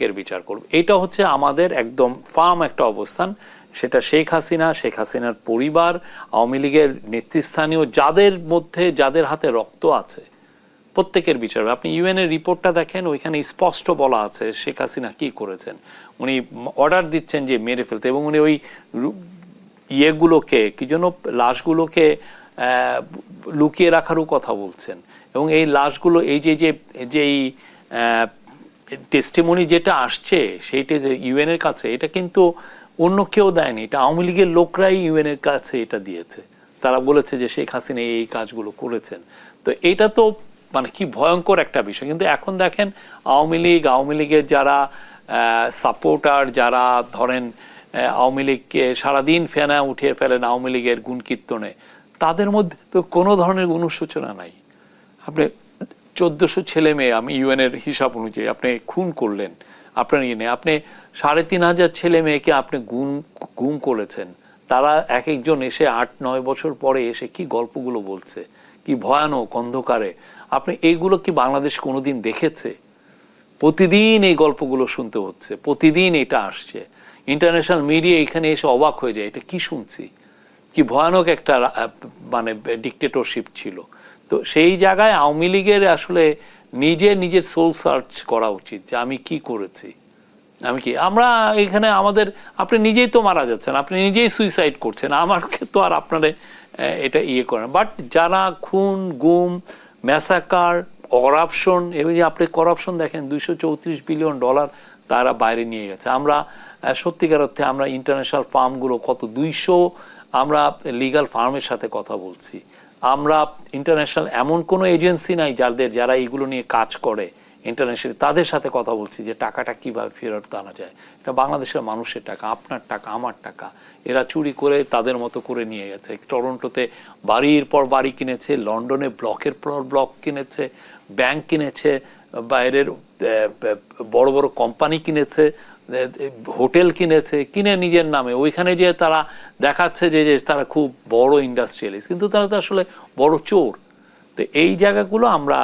প্রত্যেকের বিচার করব। এটা হচ্ছে আমাদের একদম ফার্ম একটা অবস্থান। সেটা শেখ হাসিনার পরিবার, আওয়ামী লীগের নেতৃস্থানীয় যাদের মধ্যে যাদের হাতে রক্ত আছে প্রত্যেকের বিচার। আপনি ইউএনের রিপোর্টটা দেখেন, ওইখানে স্পষ্ট বলা আছে শেখ হাসিনা কি করেছেন। উনি অর্ডার দিচ্ছেন যে মেরে ফেলতে, এবং উনি ওই ইয়েগুলোকে কি যেন লাশগুলোকে লুকিয়ে রাখারও কথা বলছেন। এবং এই লাশগুলো এই যেই টেস্টিমনি যেটা আসছে সেইটা যে ইউএনের কাছে, এটা কিন্তু অন্য কেউ দেয়নি, এটা আওয়ামী লীগের লোকরাই ইউএনের কাছে এটা দিয়েছে। তারা বলেছে যে শেখ হাসিনা এই কাজগুলো করেছেন। তো এটা তো মানে কি ভয়ঙ্কর একটা বিষয়। কিন্তু এখন দেখেন আওয়ামী লীগের যারা সাপোর্টার, যারা ধরেন আওয়ামী লীগকে সারাদিন ফেনা উঠিয়ে ফেলেন আওয়ামী লীগের গুণকীর্তনে, তাদের মধ্যে তো কোনো ধরনের অনুশোচনা নাই। আপনি 1400 ছেলে মেয়ে, আমি ইউএনের হিসাব অনুযায়ী আপনি খুন করলেন, আপনার ইয়ে নেই, আপনি 3500 ছেলে মেয়েকে আপনি গুম করেছেন। তারা এক একজন এসে 8-9 বছর পরে এসে কি গল্পগুলো বলছে, কি ভয়ানক অন্ধকারে। আপনি এইগুলো কি বাংলাদেশ কোনোদিন দেখেছে? প্রতিদিন এই গল্পগুলো শুনতে হচ্ছে, প্রতিদিন এটা আসছে। ইন্টারন্যাশনাল মিডিয়া এখানে এসে অবাক হয়ে যায়, এটা কি শুনছি, কি ভয়ানক একটা মানে ডিক্টেটরশিপ ছিল। তো সেই জায়গায় আওয়ামী লীগের আসলে নিজের সোল সার্চ করা উচিত যে আমি কি করেছি, আমি কি। আমরা এখানে আমাদের, আপনি নিজেই তো মারা যাচ্ছেন, আপনি নিজেই সুইসাইড করছেন, আমাকে তো আর আপনারা এটা ইয়ে করেন। বাট যারা খুন, গুম, ম্যাসাকার, করাপশন, এবং যে আপনি করাপশন দেখেন $234 বিলিয়ন তারা বাইরে নিয়ে গেছে। আমরা সত্যিকার অর্থে আমরা ইন্টারন্যাশনাল ফার্মগুলো কত 200 আমরা লিগাল ফার্মের সাথে কথা বলছি। আমরা ইন্টারন্যাশনাল এমন কোনো এজেন্সি নাই যারা এইগুলো নিয়ে কাজ করে ইন্টারন্যাশনাল, তাদের সাথে কথা বলছি যে টাকাটা কিভাবে ফেরত আনা যায়। এটা বাংলাদেশের মানুষের টাকা, আপনার টাকা, আমার টাকা। এরা চুরি করে তাদের মতো করে নিয়ে গেছে। টরন্টোতে বাড়ির পর বাড়ি কিনেছে, লন্ডনে ব্লকের পর ব্লক কিনেছে, ব্যাংক কিনেছে, বাইরের বড় বড় কোম্পানি কিনেছে, হোটেল কিনেছে, কিনে নিজের নামে ওইখানে যে তারা দেখাচ্ছে যে তারা খুব বড় ইন্ডাস্ট্রিয়ালিস্ট, কিন্তু তারা তো আসলে বড় চোর। তো এই জায়গাগুলো আমরা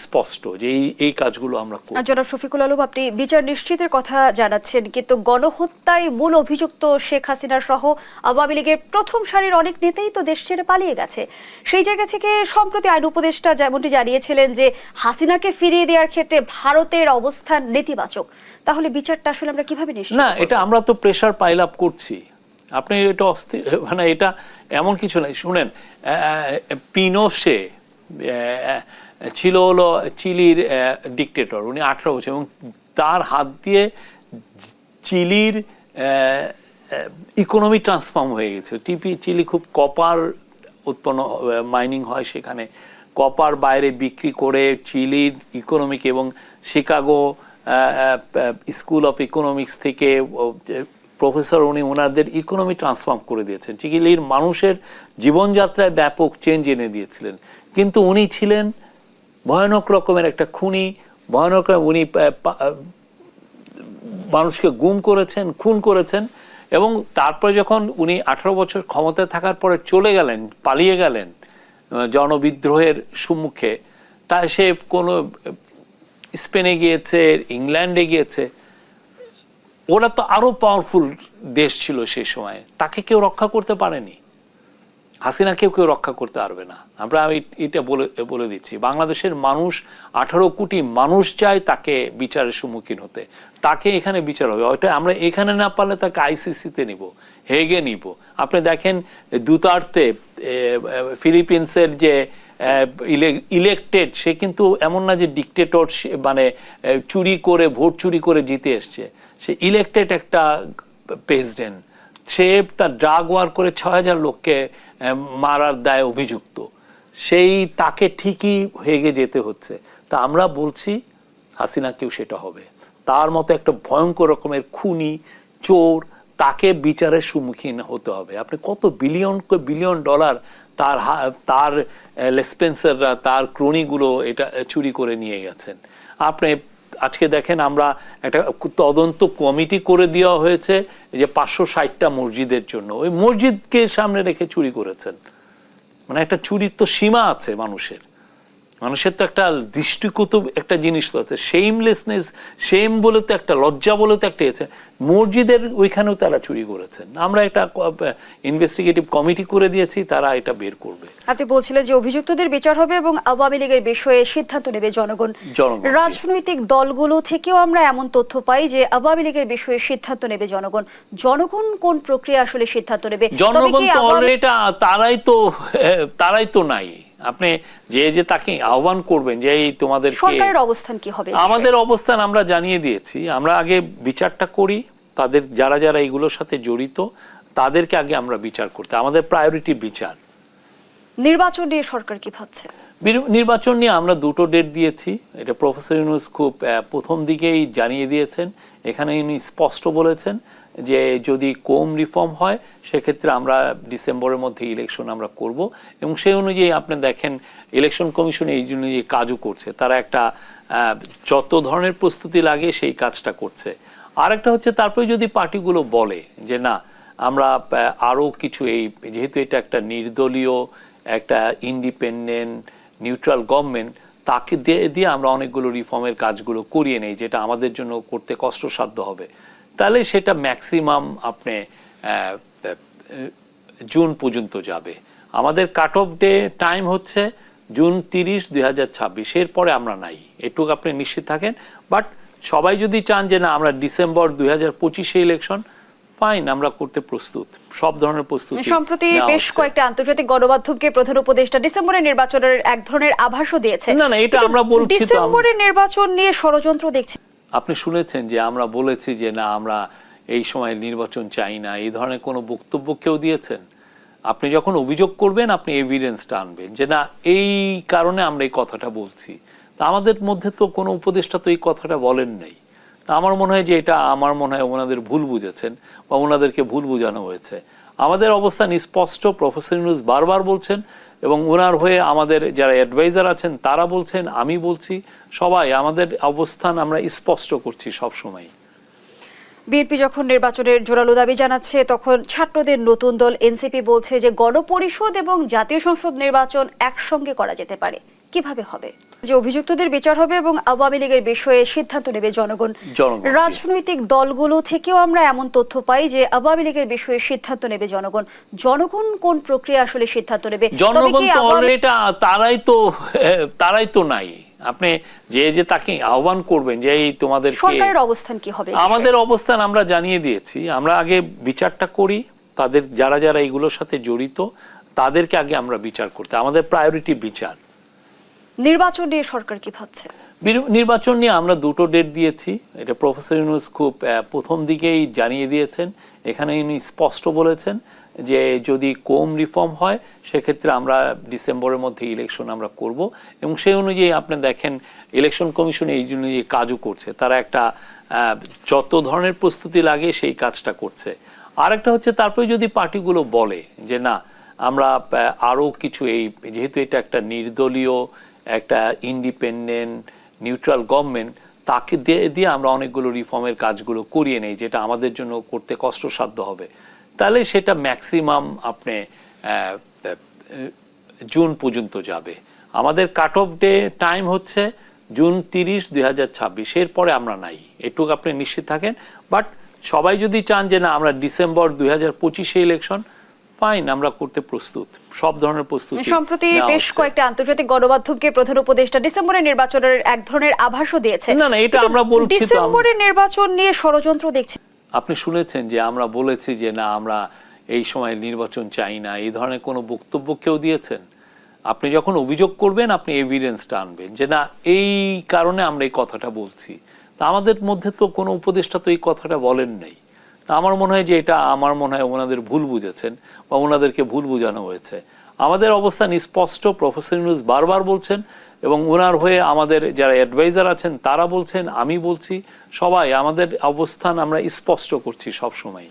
স্পষ্ট যে এই কাজগুলো আমরা করি। জনাব শফিকুল আলম, আপনি বিচার নিশ্চিতের কথা জানাচ্ছেন, কিন্তু গণহত্যায় মূল অভিযুক্ত শেখ হাসিনা সহ আওয়ামী লীগের প্রথম সারির অনেক নেতাই তো দেশ ছেড়ে পালিয়ে গেছে। সেই জায়গা থেকে সম্প্রতি আইন উপদেষ্টা যেমনটি জানিয়েছিলেন যে হাসিনাকে ফিরিয়ে দেওয়ার ক্ষেত্রে ভারতের অবস্থান নেতিবাচক। তাহলে বিচারটা আসলে আমরা কিভাবে নিশ্চিত? না, এটা আমরা তো প্রেশার পাইল আপ করছি। আপনি এটা মানে এটা এমন কিছু নাই। শুনেন, পিনোশে ছিল হলো চিলির ডিক্টেটর, উনি 18 বছর, এবং তার হাত দিয়ে চিলির ইকোনমি ট্রান্সফর্ম হয়ে গেছে। চিলি খুব কপার উৎপন্ন, মাইনিং হয় সেখানে, কপার বাইরে বিক্রি করে চিলির ইকোনমিক, এবং শিকাগো স্কুল অফ ইকোনমিক্স থেকে প্রফেসর উনি ওনাদের ইকোনমি ট্রান্সফর্ম করে দিয়েছেন। চিলির মানুষের জীবনযাত্রায় ব্যাপক চেঞ্জ এনে দিয়েছিলেন। কিন্তু উনি ছিলেন ভয়ানক রকমের একটা খুনি, ভয়ানক। উনি মানুষকে গুম করেছেন, খুন করেছেন, এবং তারপরে যখন উনি 18 বছর ক্ষমতায় থাকার পরে চলে গেলেন, পালিয়ে গেলেন জনবিদ্রোহের সম্মুখে, তা সে কোনো স্পেনে গিয়েছে, ইংল্যান্ডে গিয়েছে, ওরা তো আরো পাওয়ারফুল দেশ ছিল সেই সময়, তাকে কেউ রক্ষা করতে পারেনি। হাসিনাকেও কেউ রক্ষা করতে পারবে না। আমি এটা বলে দিচ্ছি, বাংলাদেশের মানুষ 18 কোটি মানুষ চায় তাকে বিচারের সম্মুখীন হতে, তাকে এখানে বিচার হবে। ওইটা আমরা এখানে না পারলে তাকে আইসিসিতে নিব, হেগে নিব। আপনি দেখেন দুতার্তে ফিলিপিন্সের যে ইলেকটেড, সে কিন্তু এমন না যে ডিক্টেটর, মানে চুরি করে ভোট চুরি করে জিতে এসছে। সে ইলেকটেড একটা প্রেসিডেন্ট, সে তার ড্রাগ ওয়ার করে 6000 লোককে মারার দায়ে অভিযুক্ত, তাকে ঠিকই হেগে যেতে হচ্ছে। তা আমরা বলছি হাসিনাকেও সেটা হবে। তার মতো একটা ভয়ঙ্কর রকমের খুনি, চোর, তাকে বিচারের সম্মুখীন হতে হবে। আপনি কত বিলিয়ন ডলার তার লেসপেন্সাররা, তার ক্রোনিগুলো এটা চুরি করে নিয়ে গেছেন। আপনি আজকে দেখেন, আমরা একটা তদন্ত কমিটি করে দেওয়া হয়েছে যে 560টা মসজিদের জন্য, ওই মসজিদকে সামনে রেখে চুরি করেছেন। মানে একটা চুরির তো সীমা আছে মানুষের। মানুষের তো একটা দৃষ্টিকটু একটা জিনিস তো আছে, শেমলেসনেস, শেম বলে তো একটা, লজ্জা বলে তো একটা আছে। মসজিদের ওইখানেও তারা চুরি করেছেন, আমরা একটা ইনভেস্টিগেটিভ কমিটি করে দিয়েছি, তারা এটা বের করবে। আপনি বলছিলেন যে অভিযুক্তদের বিচার হবে এবং আওয়ামী লীগের বিষয়ে সিদ্ধান্ত নেবে জনগণ। রাজনৈতিক দলগুলো থেকেও আমরা এমন তথ্য পাই যে আওয়ামী লীগের বিষয়ে সিদ্ধান্ত নেবে জনগণ। জনগণ কোন প্রক্রিয়া আসলে সিদ্ধান্ত নেবে? জনগণ তো অলরেডি তারাই তো নাই। আপনি যে তাকে আহ্বান করবেন যে এই তোমাদের সরকারের অবস্থান কি হবে? আমাদের অবস্থান আমরা জানিয়ে দিয়েছি। আমরা আগে বিচারটা করি, তাদের যারা যারা এইগুলোর সাথে জড়িত তাদেরকে আগে আমরা বিচার করতে, আমাদের প্রায়োরিটি বিচার। নির্বাচন নিয়ে সরকার কি ভাবছে? নির্বাচন নিয়ে আমরা দুটো ডেট দিয়েছি, এটা প্রফেসর ইউনূস খুব প্রথম দিকেই জানিয়ে দিয়েছেন। এখানে উনি স্পষ্ট বলেছেন যে যদি কোম রিফর্ম হয় সেক্ষেত্রে আমরা ডিসেম্বরের মধ্যে ইলেকশন আমরা করব, এবং সেই অনুযায়ী আপনি দেখেন ইলেকশন কমিশন এই জন্য যে কাজও করছে, তারা একটা যত ধরনের প্রস্তুতি লাগে সেই কাজটা করছে। আরেকটা হচ্ছে তারপরে যদি পার্টিগুলো বলে যে না আমরা আরও কিছু, এই যেহেতু এটা একটা নির্দলীয় একটা ইন্ডিপেন্ডেন্ট নিউট্রাল গভর্নমেন্ট, তাকে দিয়ে আমরা অনেকগুলো রিফর্মের কাজগুলো করিয়ে নেই যেটা আমাদের জন্য করতে কষ্টসাধ্য হবে, তাহলে সেটা ম্যাক্সিমাম আপনি জুন পর্যন্ত যাবে। আমাদের কাট অফ ডে টাইম হচ্ছে জুন 30, 2026, এরপরে আমরা নাই, এটুকু আপনি নিশ্চিত থাকেন। বাট সবাই যদি চান যে না আমরা ডিসেম্বর 2025 ইলেকশন, ফাইন, আমরা করতে প্রস্তুত, সব ধরনের প্রস্তুতি। সম্প্রতি বেশ কয়েকটা আন্তর্জাতিক গণমাধ্যমকে প্রধান উপদেষ্টা ডিসেম্বরের নির্বাচনের এক ধরনের আভাসও দিয়েছে। না এটা আমরা বলছি, ডিসেম্বরের নির্বাচন নিয়ে ষড়যন্ত্র দেখছেন। আপনি শুনেছেন যে আমরা বলেছি যে না আমরা এই সময় নির্বাচন চাই না, এই ধরনের কোনো বক্তব্য কেউ দিয়েছেন? আপনি যখন অভিযোগ করবেন আপনি এভিডেন্সটা আনবেন যে না এই কারণে আমরা এই কথাটা বলছি। তা আমাদের মধ্যে তো কোনো উপদেষ্টা তো এই কথাটা বলেন নাই। তা আমার মনে হয় যে এটা ওনাদের ভুল বুঝেছেন বা ওনাদেরকে ভুল বোঝানো হয়েছে। আমাদের অবস্থান স্পষ্ট, প্রফেসর ইউনূস বারবার বলছেন এবং ওনার হয়ে আমাদের যারা অ্যাডভাইজার আছেন তারা বলছেন, আমি বলছি, সবাই আমাদের অবস্থান আমরা স্পষ্ট করছি সব সময়। বিএনপি যখন নির্বাচনের জোরালো দাবি জানাচ্ছে, তখন ছাত্রদের নতুন দল এনসিপি বলছে যে গণপরিষদ এবং জাতীয় সংসদ নির্বাচন একসঙ্গে করা যেতে পারে। কিভাবে হবে? যে অভিযুক্তদের বিচার হবে এবং আওয়ামী লীগের বিষয়ে সিদ্ধান্ত নেবে জনগণ। রাজনৈতিক দলগুলো থেকেও আমরা এমন তথ্য পাই যে আওয়ামী লীগের বিষয়ে সিদ্ধান্ত নেবে জনগণ। জনগণ কোন প্রক্রিয়া আসলে সিদ্ধান্ত নেবে? জনগণ তো অলরেডি তারাই তো নাই। আপনি যে তাকে আহ্বান করবেন যে এই তোমাদের সরকারের অবস্থান কি হবে? আমাদের অবস্থান আমরা জানিয়ে দিয়েছি। আমরা আগে বিচারটা করি, তাদের যারা যারা এইগুলোর সাথে জড়িত তাদেরকে আগে আমরা বিচার করতে, আমাদের প্রায়োরিটি বিচার। নির্বাচন নিয়ে সরকার কি ভাবছে? নির্বাচন নিয়ে আমরা দুটো ডেট দিয়েছি, এটা প্রফেসর ইউনূস খুব প্রথম দিকেই জানিয়ে দিয়েছেন। এখানে উনি স্পষ্ট বলেছেন যে যদি কোম রিফর্ম হয় সেক্ষেত্রে আমরা ডিসেম্বরের মধ্যে ইলেকশন আমরা করব, এবং সেই অনুযায়ী আপনি দেখেন ইলেকশন কমিশন এই জন্য যে কাজও করছে, তারা একটা যত ধরনের প্রস্তুতি লাগে সেই কাজটা করছে। আরেকটা হচ্ছে তারপরে যদি পার্টিগুলো বলে যে না আমরা আরও কিছু, এই যেহেতু এটা একটা নির্দলীয় একটা ইন্ডিপেন্ডেন্ট নিউট্রাল গভর্নমেন্ট, তাকে দিয়ে আমরা অনেকগুলো রিফর্মের কাজগুলো করিয়ে নেই যেটা আমাদের জন্য করতে কষ্টসাধ্য হবে, তাহলে সেটা ম্যাক্সিমাম আপনি জুন পর্যন্ত যাবে। আমাদের কাট অফ ডে টাইম হচ্ছে জুন 30, 2026, এরপরে আমরা নাই, এটুকু আপনি নিশ্চিত থাকেন। বাট সবাই যদি চান যে না আমরা ডিসেম্বর 2025 ইলেকশন, ফাইন, আমরা করতে প্রস্তুত, সব ধরনের প্রস্তুতি। সম্প্রতি বেশ কয়েকটা আন্তর্জাতিক গণমাধ্যমকে প্রধান উপদেষ্টা ডিসেম্বরের নির্বাচনের এক ধরনের আভাসও দিয়েছে। না এটা আমরা বলছি, ডিসেম্বরের নির্বাচন নিয়ে ষড়যন্ত্র দেখছেন। আপনি শুনেছেন যে আমরা বলেছি যে না আমরা এই সময় নির্বাচন চাই না, এই ধরনের কোনো বক্তব্য কেউ দিয়েছেন? আপনি যখন অভিযোগ করবেন আপনি এভিডেন্সটা আনবেন যে না এই কারণে আমরা এই কথাটা বলছি। তা আমাদের মধ্যে তো কোনো উপদেষ্টা তো এই কথাটা বলেন নাই। তা আমার মনে হয় যে এটা ওনাদের ভুল বুঝেছেন বা ওনাদেরকে ভুল বোঝানো হয়েছে। আমাদের অবস্থান স্পষ্ট, প্রফেসর ইউনূস বারবার বলছেন এবং ওনার হয়ে আমাদের যারা অ্যাডভাইজার আছেন তারা বলছেন, আমি বলছি, সবাই আমাদের অবস্থান আমরা স্পষ্ট করছি সব সময়।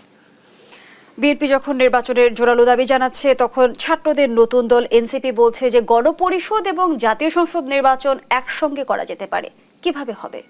বিএনপি যখন নির্বাচনের জোরালো দাবি জানাচ্ছে, তখন ছাত্রদের নতুন দল এনসিপি বলছে যে গণপরিষদ এবং জাতীয় সংসদ নির্বাচন একসঙ্গে করা যেতে পারে। কিভাবে হবে?